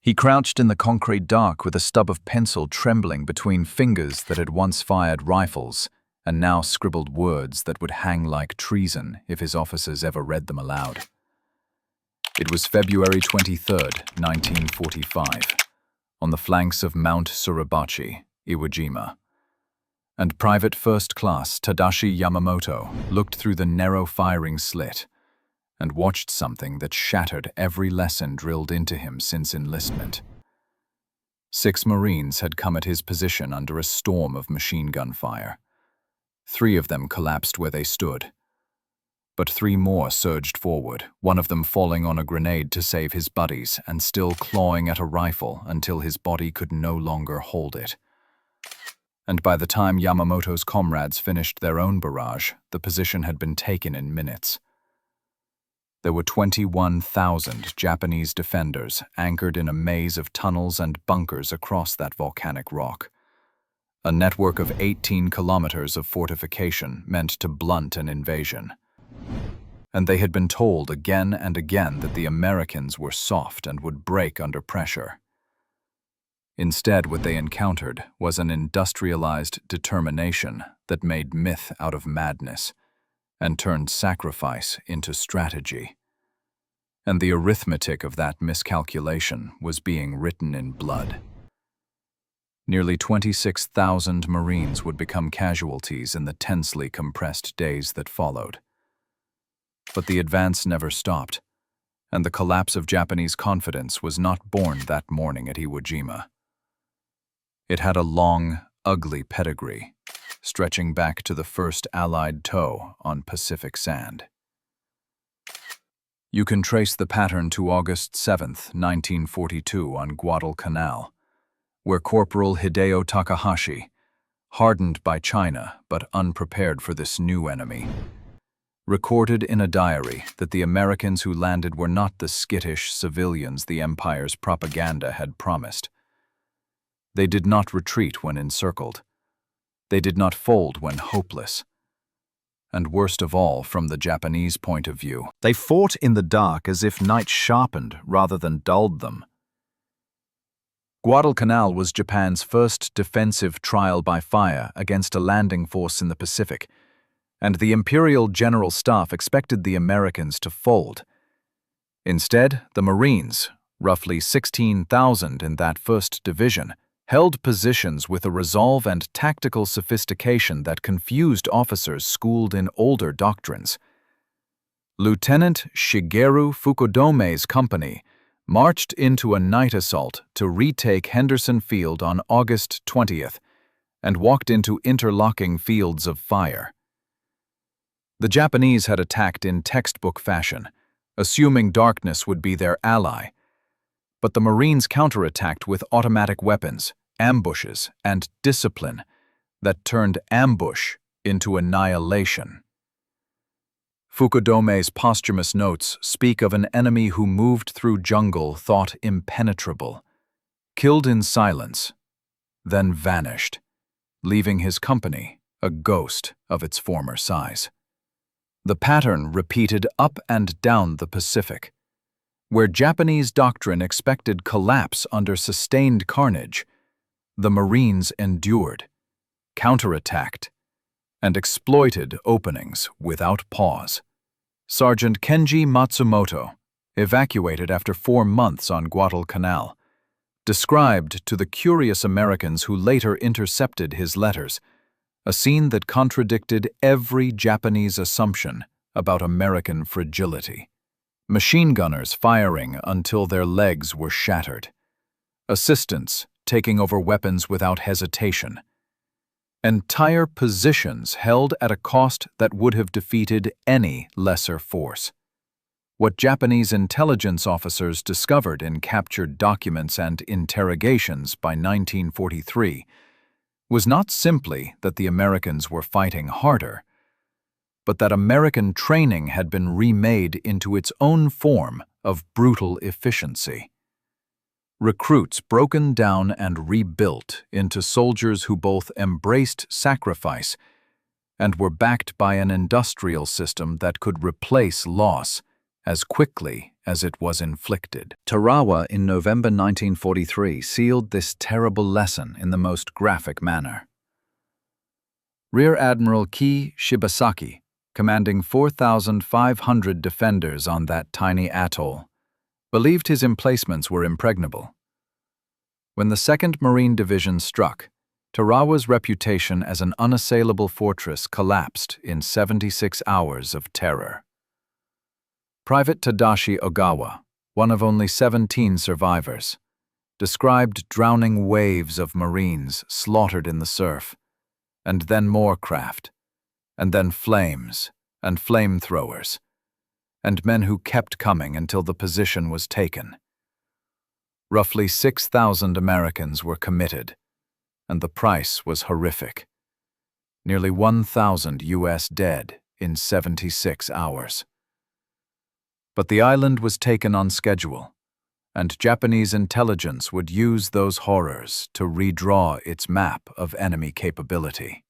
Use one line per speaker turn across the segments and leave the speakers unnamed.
He crouched in the concrete dark with a stub of pencil trembling between fingers that had once fired rifles and now scribbled words that would hang like treason if his officers ever read them aloud. It was February 23rd, 1945, on the flanks of Mount Suribachi, Iwo Jima, and Private First Class Tadashi Yamamoto looked through the narrow firing slit and watched something that shattered every lesson drilled into him since enlistment. 6 Marines had come at his position under a storm of machine gun fire. 3 of them collapsed where they stood, but 3 more surged forward, one of them falling on a grenade to save his buddies and still clawing at a rifle until his body could no longer hold it. And by the time Yamamoto's comrades finished their own barrage, the position had been taken in minutes. There were 21,000 Japanese defenders anchored in a maze of tunnels and bunkers across that volcanic rock. A network of 18 kilometers of fortification meant to blunt an invasion. And they had been told again and again that the Americans were soft and would break under pressure. Instead, what they encountered was an industrialized determination that made myth out of madness and turned sacrifice into strategy. And the arithmetic of that miscalculation was being written in blood. Nearly 26,000 Marines would become casualties in the tensely compressed days that followed. But the advance never stopped, and the collapse of Japanese confidence was not born that morning at Iwo Jima. It had a long, ugly pedigree, stretching back to the first Allied tow on Pacific sand. You can trace the pattern to August 7, 1942 on Guadalcanal, where Corporal Hideo Takahashi, hardened by China but unprepared for this new enemy, recorded in a diary that the Americans who landed were not the skittish civilians the Empire's propaganda had promised. They did not retreat when encircled. They did not fold when hopeless. And worst of all, from the Japanese point of view, they fought in the dark as if night sharpened rather than dulled them. Guadalcanal was Japan's first defensive trial by fire against a landing force in the Pacific, and the Imperial General Staff expected the Americans to fold. Instead, the Marines, roughly 16,000 in that first division, held positions with a resolve and tactical sophistication that confused officers schooled in older doctrines. Lieutenant Shigeru Fukudome's company marched into a night assault to retake Henderson Field on August 20th and walked into interlocking fields of fire. The Japanese had attacked in textbook fashion, assuming darkness would be their ally, but the Marines counterattacked with automatic weapons, ambushes, and discipline that turned ambush into annihilation. Fukudome's posthumous notes speak of an enemy who moved through jungle thought impenetrable, killed in silence, then vanished, leaving his company a ghost of its former size. The pattern repeated up and down the Pacific, where Japanese doctrine expected collapse under sustained carnage. The Marines endured, counterattacked, and exploited openings without pause. Sergeant Kenji Matsumoto, evacuated after 4 months on Guadalcanal, described to the curious Americans who later intercepted his letters a scene that contradicted every Japanese assumption about American fragility. Machine gunners firing until their legs were shattered. Assistants taking over weapons without hesitation. Entire positions held at a cost that would have defeated any lesser force. What Japanese intelligence officers discovered in captured documents and interrogations by 1943 was not simply that the Americans were fighting harder, but that American training had been remade into its own form of brutal efficiency. Recruits broken down and rebuilt into soldiers who both embraced sacrifice and were backed by an industrial system that could replace loss as quickly as it was inflicted. Tarawa in November 1943 sealed this terrible lesson in the most graphic manner. Rear Admiral Ki Shibasaki, commanding 4,500 defenders on that tiny atoll, believed his emplacements were impregnable. When the 2nd Marine Division struck, Tarawa's reputation as an unassailable fortress collapsed in 76 hours of terror. Private Tadashi Ogawa, one of only 17 survivors, described drowning waves of Marines slaughtered in the surf, and then more craft, and then flames and flamethrowers, and men who kept coming until the position was taken. Roughly 6,000 Americans were committed, and the price was horrific. Nearly 1,000 US dead in 76 hours. But the island was taken on schedule, and Japanese intelligence would use those horrors to redraw its map of enemy capability.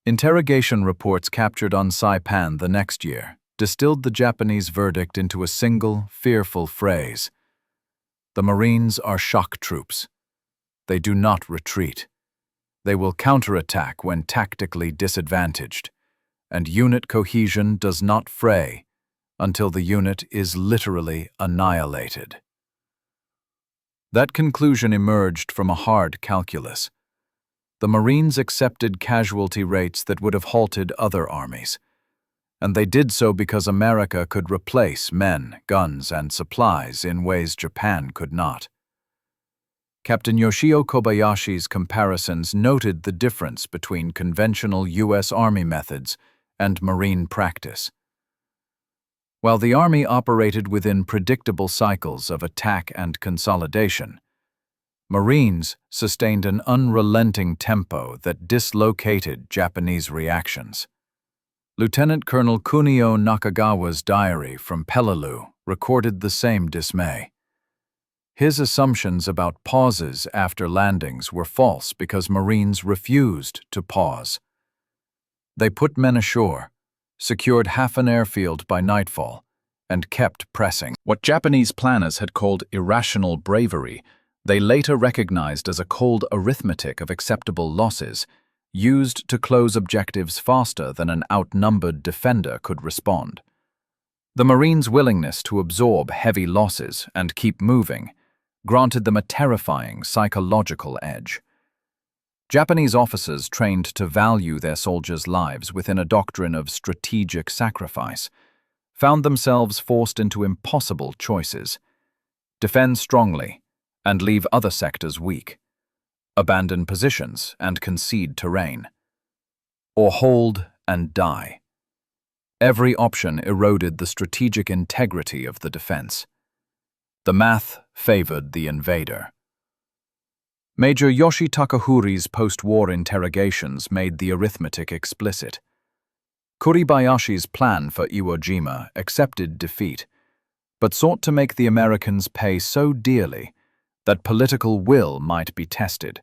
Interrogation reports captured on Saipan the next year distilled the Japanese verdict into a single, fearful phrase: "The Marines are shock troops. They do not retreat. They will counterattack when tactically disadvantaged, and unit cohesion does not fray until the unit is literally annihilated." That conclusion emerged from a hard calculus. The Marines accepted casualty rates that would have halted other armies, and they did so because America could replace men, guns, and supplies in ways Japan could not. Captain Yoshio Kobayashi's comparisons noted the difference between conventional U.S. Army methods and Marine practice. While the Army operated within predictable cycles of attack and consolidation, Marines sustained an unrelenting tempo that dislocated Japanese reactions. Lieutenant Colonel Kunio Nakagawa's diary from Peleliu recorded the same dismay. His assumptions about pauses after landings were false because Marines refused to pause. They put men ashore, secured half an airfield by nightfall, and kept pressing. What Japanese planners had called irrational bravery, they later recognized as a cold arithmetic of acceptable losses, used to close objectives faster than an outnumbered defender could respond. The Marines' willingness to absorb heavy losses and keep moving granted them a terrifying psychological edge. Japanese officers trained to value their soldiers' lives within a doctrine of strategic sacrifice found themselves forced into impossible choices: defend strongly and leave other sectors weak, abandon positions and concede terrain, or hold and die. Every option eroded the strategic integrity of the defense. The math favored the invader. Major Yoshi Takahuri's post-war interrogations made the arithmetic explicit. Kuribayashi's plan for Iwo Jima accepted defeat, but sought to make the Americans pay so dearly that political will might be tested.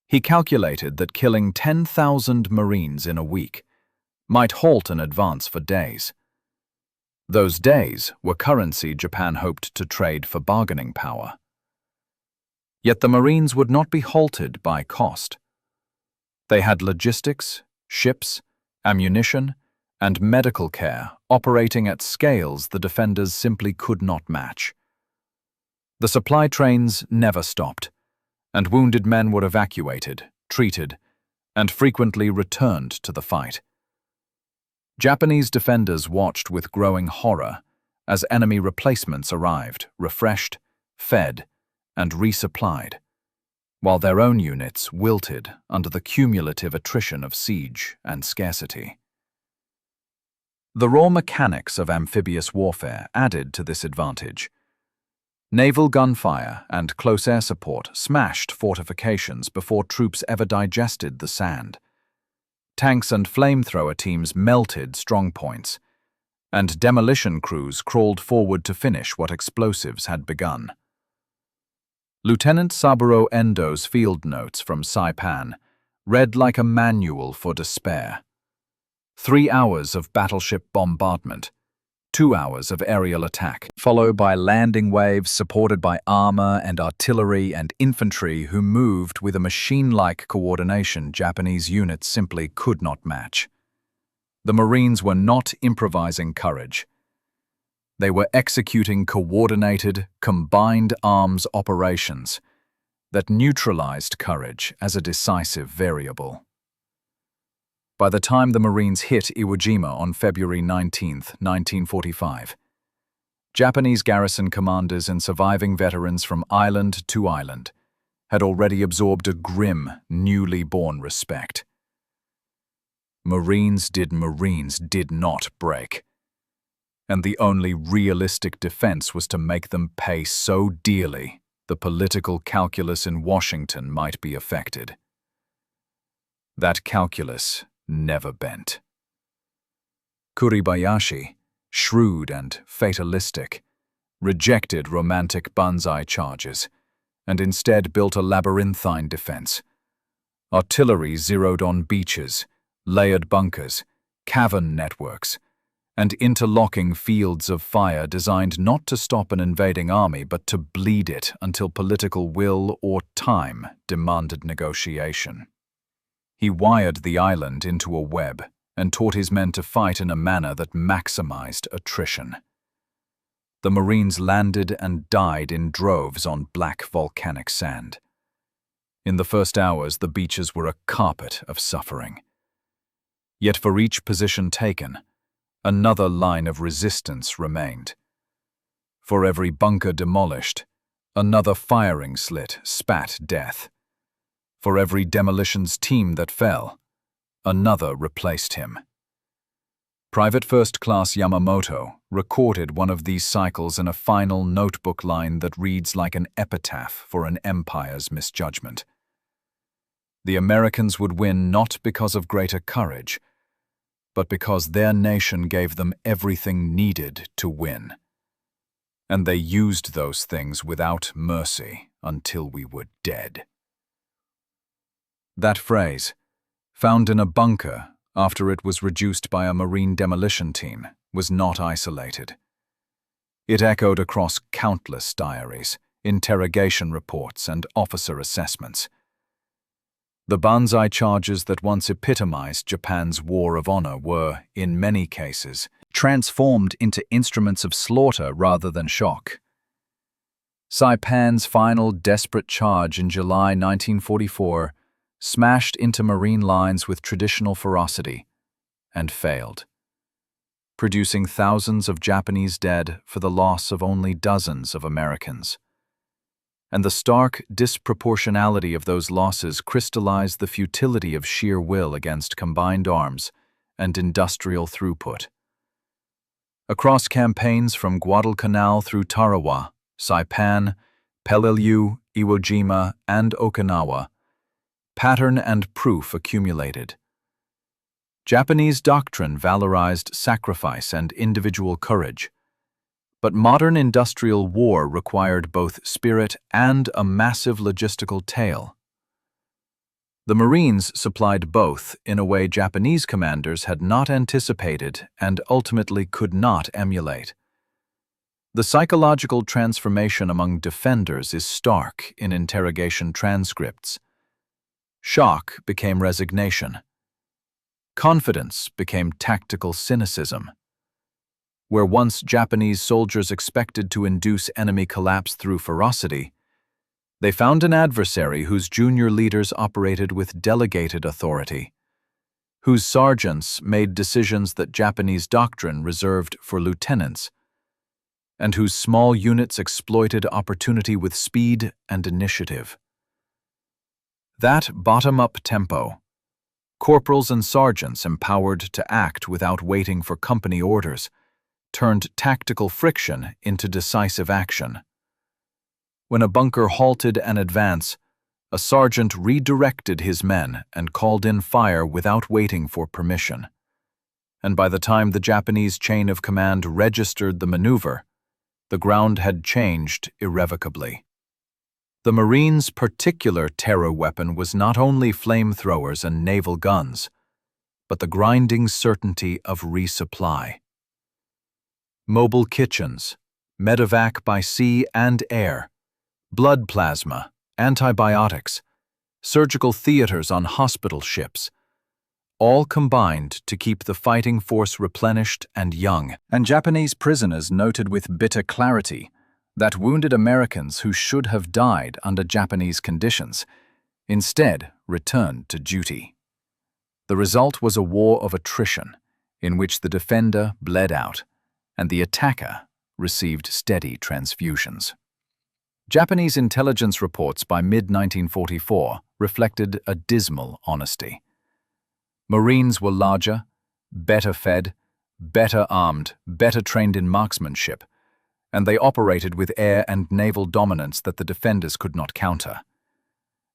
He calculated that killing 10,000 Marines in a week might halt an advance for days. Those days were currency Japan hoped to trade for bargaining power. Yet the Marines would not be halted by cost. They had logistics, ships, ammunition, and medical care operating at scales the defenders simply could not match. The supply trains never stopped, and wounded men were evacuated, treated, and frequently returned to the fight. Japanese defenders watched with growing horror as enemy replacements arrived, refreshed, fed, and resupplied, while their own units wilted under the cumulative attrition of siege and scarcity. The raw mechanics of amphibious warfare added to this advantage. Naval gunfire and close air support smashed fortifications before troops ever digested the sand. Tanks and flamethrower teams melted strongpoints, and demolition crews crawled forward to finish what explosives had begun. Lieutenant Saburo Endo's field notes from Saipan read like a manual for despair. 3 hours of battleship bombardment, 2 hours of aerial attack, followed by landing waves supported by armor and artillery and infantry who moved with a machine-like coordination Japanese units simply could not match. The Marines were not improvising courage. They were executing coordinated, combined arms operations that neutralized courage as a decisive variable. By the time the Marines hit Iwo Jima on February 19, 1945, Japanese garrison commanders and surviving veterans from island to island had already absorbed a grim, newly born respect. Marines did not break, and the only realistic defense was to make them pay so dearly the political calculus in Washington might be affected. That calculus never bent. Kuribayashi, shrewd and fatalistic, rejected romantic banzai charges and instead built a labyrinthine defense. Artillery zeroed on beaches, layered bunkers, cavern networks, and interlocking fields of fire designed not to stop an invading army but to bleed it until political will or time demanded negotiation. He wired the island into a web and taught his men to fight in a manner that maximized attrition. The Marines landed and died in droves on black volcanic sand. In the first hours, the beaches were a carpet of suffering. Yet for each position taken, another line of resistance remained. For every bunker demolished, another firing slit spat death. For every demolitions team that fell, another replaced him. Private First Class Yamamoto recorded one of these cycles in a final notebook line that reads like an epitaph for an empire's misjudgment. The Americans would win not because of greater courage, but because their nation gave them everything needed to win. And they used those things without mercy until we were dead. That phrase, found in a bunker after it was reduced by a Marine demolition team, was not isolated. It echoed across countless diaries, interrogation reports, and officer assessments. The banzai charges that once epitomized Japan's war of honor were, in many cases, transformed into instruments of slaughter rather than shock. Saipan's final desperate charge in July 1944 smashed into Marine lines with traditional ferocity and failed, producing thousands of Japanese dead for the loss of only dozens of Americans. And the stark disproportionality of those losses crystallized the futility of sheer will against combined arms and industrial throughput. Across campaigns from Guadalcanal through Tarawa, Saipan, Peleliu, Iwo Jima, and Okinawa, pattern and proof accumulated. Japanese doctrine valorized sacrifice and individual courage, but modern industrial war required both spirit and a massive logistical tail. The Marines supplied both in a way Japanese commanders had not anticipated and ultimately could not emulate. The psychological transformation among defenders is stark in interrogation transcripts. Shock became resignation. Confidence became tactical cynicism. Where once Japanese soldiers expected to induce enemy collapse through ferocity, they found an adversary whose junior leaders operated with delegated authority, whose sergeants made decisions that Japanese doctrine reserved for lieutenants, and whose small units exploited opportunity with speed and initiative. That bottom-up tempo, corporals and sergeants empowered to act without waiting for company orders, turned tactical friction into decisive action. When a bunker halted an advance, a sergeant redirected his men and called in fire without waiting for permission. And by the time the Japanese chain of command registered the maneuver, the ground had changed irrevocably. The Marines' particular terror weapon was not only flamethrowers and naval guns, but the grinding certainty of resupply. mobile kitchens, medevac by sea and air, blood plasma, antibiotics, surgical theaters on hospital ships, all combined to keep the fighting force replenished and young. And Japanese prisoners noted with bitter clarity that wounded Americans who should have died under Japanese conditions instead returned to duty. The result was a war of attrition, in which the defender bled out and the attacker received steady transfusions. Japanese intelligence reports by mid-1944 reflected a dismal honesty. Marines were larger, better fed, better armed, better trained in marksmanship, and they operated with air and naval dominance that the defenders could not counter.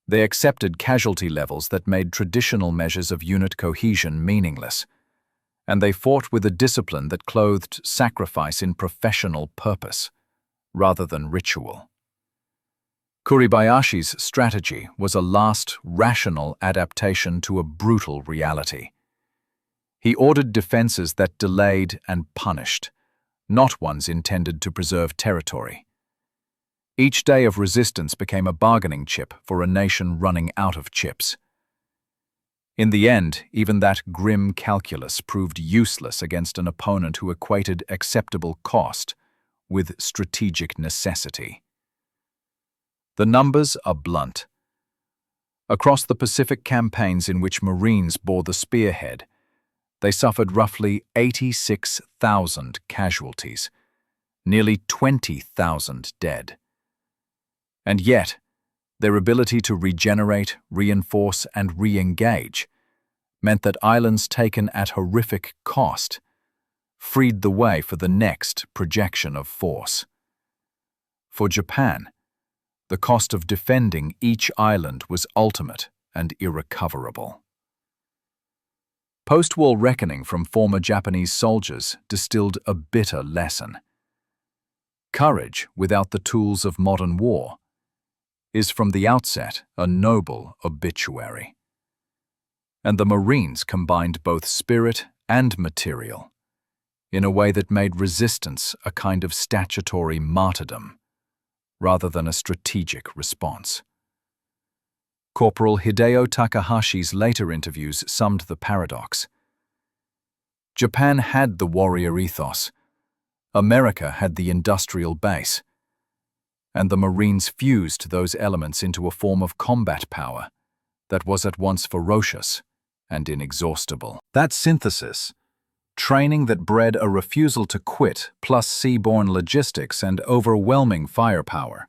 They accepted casualty levels that made traditional measures of unit cohesion meaningless, and they fought with a discipline that clothed sacrifice in professional purpose, rather than ritual. Kuribayashi's strategy was a last, rational adaptation to a brutal reality. He ordered defenses that delayed and punished, not ones intended to preserve territory. Each day of resistance became a bargaining chip for a nation running out of chips. In the end, even that grim calculus proved useless against an opponent who equated acceptable cost with strategic necessity. The numbers are blunt. Across the Pacific campaigns in which Marines bore the spearhead, they suffered roughly 86,000 casualties, nearly 20,000 dead. And yet, their ability to regenerate, reinforce, and re-engage meant that islands taken at horrific cost freed the way for the next projection of force. For Japan, the cost of defending each island was ultimate and irrecoverable. Post-war reckoning from former Japanese soldiers distilled a bitter lesson. Courage without the tools of modern war is from the outset a noble obituary. And the Marines combined both spirit and material in a way that made resistance a kind of statutory martyrdom, rather than a strategic response. Corporal Hideo Takahashi's later interviews summed the paradox. Japan had the warrior ethos, America had the industrial base, and the Marines fused those elements into a form of combat power that was at once ferocious and inexhaustible. That synthesis, training that bred a refusal to quit, plus seaborne logistics and overwhelming firepower,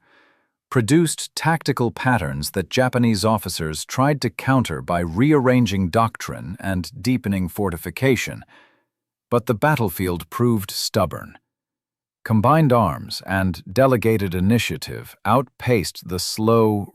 produced tactical patterns that Japanese officers tried to counter by rearranging doctrine and deepening fortification, but the battlefield proved stubborn. Combined arms and delegated initiative outpaced the slow,